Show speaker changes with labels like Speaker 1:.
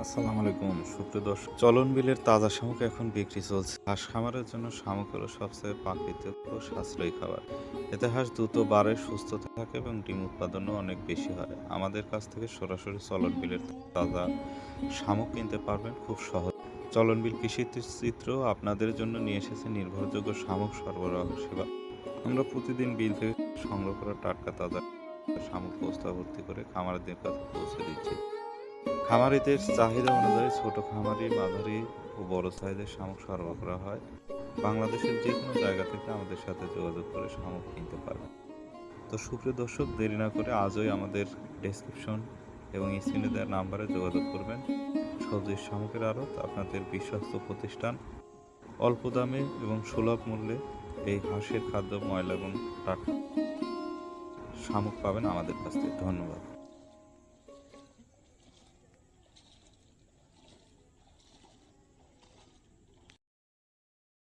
Speaker 1: আসসালামু আলাইকুম সুপ্রিয় দর্শক। চলন বিলের তাজা শামুক এখন বিক্রি চলছে। হাঁস খামারের জন্য শামুক হলো সবচেয়ে প্রাকৃতিক ও সাশ্রয়ী খাবার। এতে হাঁস দ্রুত বাড়ে, সুস্থ থাকে এবং ডিম উৎপাদনও অনেক বেশি হয়। আমাদের কাছ থেকে সরাসরি চলন বিলের তাজা শামুক কিনতে পারবেন খুব সহজ। চলন বিল কৃষি চিত্র আপনাদের জন্য নিয়ে এসেছে নির্ভরযোগ্য শামুক সরবরাহ সেবা। আমরা প্রতিদিন বিল থেকে সংগ্রহ করা টাটকা তাজা শামুক বস্তা ভর্তি করে খামারিদের কাছে পৌঁছে দিচ্ছি। খামারিদের চাহিদা অনুযায়ী ছোট খামারি, মাঝারি ও বড় সাইজের শামুক সরবরাহ করা হয়। বাংলাদেশের যে কোনো জায়গা থেকে আমাদের সাথে যোগাযোগ করে শামুক কিনতে পারবেন। তো সুপ্রিয় দর্শক, দেরি না করে আজই আমাদের ডেসক্রিপশন এবং স্ক্রিনে দেওয়া নাম্বারে যোগাযোগ করবেন। সবজির শামুকের আড়ত, আপনাদের বিশ্বস্ত প্রতিষ্ঠান। অল্প দামে এবং সুলভ মূল্যে এই হাঁসের খাদ্য, ময়লা এবং টাটকা শামুক পাবেন আমাদের কাছ থেকে। ধন্যবাদ।